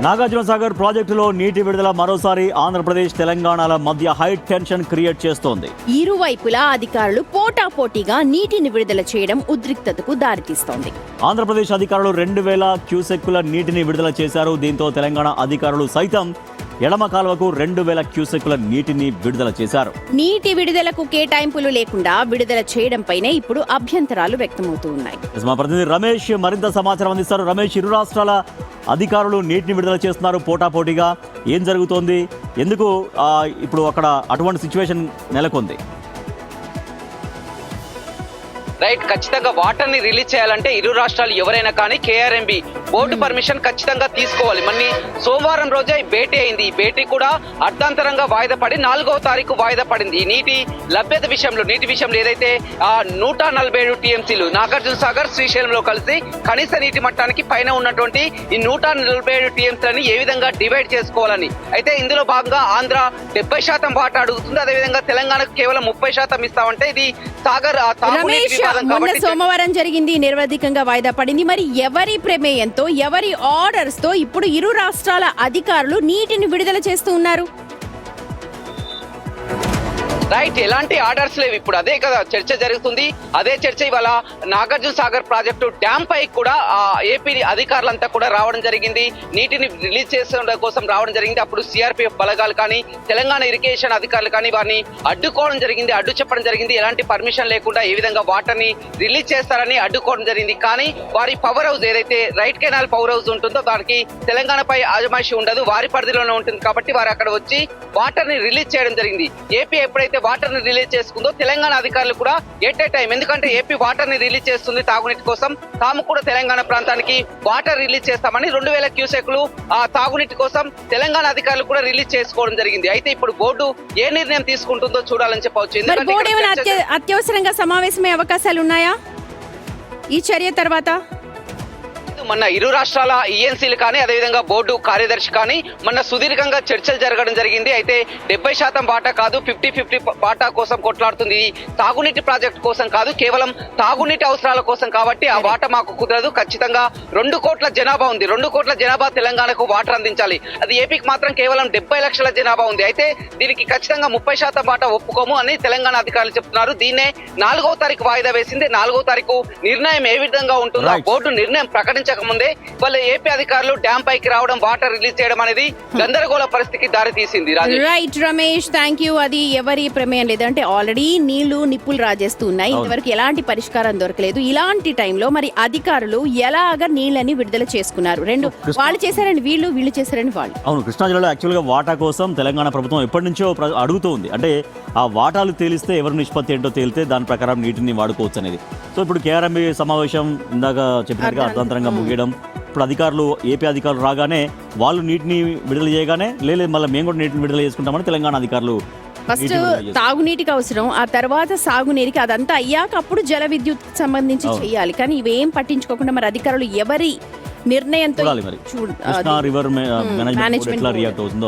నాగార్జున సాగర్ ప్రాజెక్టులో నీటి విడుదల మరోసారి ఆంధ్రప్రదేశ్ తెలంగాణల మధ్య హై టెన్షన్ క్రియేట్ చేస్తోంది. ఇరువైపులా అధికారులు పోటాపోటీగా నీటిని విడుదల చేయడం ఉద్రిక్తతకు దారితీస్తోంది. ఆంధ్రప్రదేశ్ అధికారులు 2000 క్యూసెక్కుల నీటిని విడుదల చేశారు. దీంతో తెలంగాణ అధికారులు సైతం ఎడమ కాలువకు 2000 క్యూసెక్కుల నీటిని విడుదల చేశారు. నీటి విడుదలకు కేటాయింపులు లేకుండా విడుదల చేయడంపైనే ఇప్పుడు అభ్యంతరాలు వ్యక్తమవుతూ ఉన్నాయి. మా ప్రతినిధి రమేష్ మరింత సమాచారం అందిస్తారు. రమేష్, ఇరు రాష్ట్రాల అధికారులు నీటిని విడుదల చేస్తున్నారు పోటాపోటీగా. ఏం జరుగుతోంది? ఎందుకు ఇప్పుడు అక్కడ అటువంటి సిచ్యువేషన్ నెలకొంది? రైట్, ఖచ్చితంగా వాటర్ ని రిలీజ్ చేయాలంటే ఇరు రాష్ట్రాలు ఎవరైనా కానీ కేఆర్ఎంబి బోర్డు పర్మిషన్ ఖచ్చితంగా తీసుకోవాలి. మళ్ళీ సోమవారం రోజే భేటీ అయింది. ఈ భేటీ కూడా అర్ధాంతరంగా వాయిదా పడి 4వ తారీఖు వాయిదా పడింది. ఈ నీటి లభ్యత విషయంలో ఏదైతే 147 టీఎంసీలు నాగార్జున సాగర్ శ్రీశైలంలో కలిసి కనీస నీటి మట్టానికి పైన ఉన్నటువంటి ఈ 147 టీఎంసీలని ఏ విధంగా డివైడ్ చేసుకోవాలని అయితే ఇందులో భాగంగా ఆంధ్ర 70% వాటా అడుగుతుంది. అదేవిధంగా తెలంగాణకు కేవలం 30% ఇస్తామంటే ఇది సాగర్ మొన్న సోమవారం జరిగింది, నిరవధికంగా వాయిదా పడింది. మరి ఎవరి ప్రమేయంతో, ఎవరి ఆర్డర్స్ తో ఇప్పుడు ఇరు రాష్ట్రాల అధికారులు నీటిని విడుదల చేస్తూ ఉన్నారు? రైట్, ఎలాంటి ఆర్డర్స్ లేవు. ఇప్పుడు అదే కదా చర్చ జరుగుతుంది. అదే చర్చ ఇవాళ నాగార్జున సాగర్ ప్రాజెక్టు డ్యామ్ పై కూడా ఏపీ అధికారులంతా కూడా రావడం జరిగింది. నీటిని రిలీజ్ చేసే కోసం రావడం జరిగింది. అప్పుడు సిఆర్పిఎఫ్ బలగాలు కానీ తెలంగాణ ఇరిగేషన్ అధికారులు కానీ వారిని అడ్డుకోవడం జరిగింది, అడ్డు చెప్పడం జరిగింది. ఎలాంటి పర్మిషన్ లేకుండా ఏ విధంగా వాటర్ ని రిలీజ్ చేస్తారని అడ్డుకోవడం జరిగింది. కానీ వారి పవర్ హౌస్ ఏదైతే రైట్ కెనాల్ పవర్ హౌస్ ఉంటుందో దానికి తెలంగాణపై ఆజమాయిషి ఉండదు, వారి పరిధిలోనే ఉంటుంది. కాబట్టి వారు అక్కడ వచ్చి వాటర్ ని రిలీజ్ చేయడం జరిగింది. ఏపీ ఎప్పుడైతే వాటర్ ని రిలీజ్ చేసుకుందో తెలంగాణ అధికారులు కూడా ఎట్ ఏ టైం, ఎందుకంటే ఏపీ వాటర్ ని రిలీజ్ చేస్తుంది తాగునీటి కోసం, తాము కూడా తెలంగాణ ప్రాంతానికి వాటర్ రిలీజ్ చేస్తామని 2000 క్యూసెక్లు తాగునీటి కోసం తెలంగాణ అధికారులు కూడా రిలీజ్ చేసుకోవడం జరిగింది. అయితే ఇప్పుడు బోర్డు ఏ నిర్ణయం తీసుకుంటుందో చూడాలని చెప్పవచ్చు. అత్యవసరంగా సమావేశమయ్యే అవకాశాలు ఉన్నాయా ఈ చర్య తర్వాత? మొన్న ఇరు రాష్ట్రాల ఈఎన్సీలు కానీ అదేవిధంగా బోర్డు కార్యదర్శి కానీ మొన్న సుదీర్ఘంగా చర్చలు జరగడం జరిగింది. అయితే 70% వాటా కాదు, 50-50 వాటా కోసం కొట్లాడుతుంది. తాగునీటి ప్రాజెక్టు కోసం కాదు, కేవలం తాగునీటి అవసరాల కోసం. కాబట్టి ఆ వాటా మాకు కుదరదు. ఖచ్చితంగా 2 కోట్ల జనాభా ఉంది, 2 కోట్ల జనాభా తెలంగాణకు వాటర్ అందించాలి. అది ఏపీకి మాత్రం కేవలం 70 లక్షల జనాభా ఉంది. అయితే దీనికి ఖచ్చితంగా 30% వాటా ఒప్పుకోము అని తెలంగాణ అధికారులు చెప్తున్నారు. దీన్నే 4వ తారీఖు వాయిదా వేసింది. 4వ తారీఖు నిర్ణయం ఏ విధంగా ఉంటుందో బోర్డు నిర్ణయం ప్రకటించక ముందే వాళ్ళ ఏపీ అధికారులు డ్యామ్ పైకి రావడం, వాటర్ రిలీజ్ చేయడం అనేది గందరగోళ పరిస్థితికి దారి తీసింది. Right Ramesh, thank you. అది ఎవరి ప్రమేయం లేదంటే ఆల్రెడీ నీళ్లు నిప్పులు రాజేస్తూ ఉన్నాయి. ఇంతవరకు ఎలాంటి పరిష్కారం దొరకలేదు. ఇలాంటి టైంలో మరి అధికారులు ఎలాగ నీళ్ళని విడుదల చేసుకున్నారు? వాళ్ళు చేశారని వీళ్ళు చేశారని వాళ్ళు. అవును, కృష్ణా జిల్లాలో యాక్చువల్ గా వాటా కోసం తెలంగాణ ప్రభుత్వం ఎప్పటి నుంచో అడుగుతూ ఉంది. అంటే ఆ వాటాలు తేలిస్తే ఎవరి నిష్పత్తి ఏంటో తేలితే దాని ప్రకారం నీటిని వాడుకోవచ్చు అనేది. సో ఇప్పుడు కేఆర్ఎంబి సమావేశం ఇందాక చెప్పినట్టుగా అర్థాంతరంగా ముగియడం, ఇప్పుడు అధికారులు ఏపీ అధికారులు రాగానే వాళ్ళు నీటిని విడుదల చేయగానే లేదు మళ్ళీ మేము కూడా నీటిని విడుదల చేసుకుంటామని తెలంగాణ అధికారులు ఫస్ట్ తాగునీటికి అవసరం, ఆ తర్వాత సాగునీటికి, అదంతా అయ్యాక అప్పుడు జల విద్యుత్ సంబంధించి చేయాలి. కానీ ఇవేం పట్టించుకోకుండా మరి అధికారులు ఎవరి నిర్ణయంతో రివర్ మేనేజ్మెంట్ ఎట్లా రియాక్ట్ అవుతుందో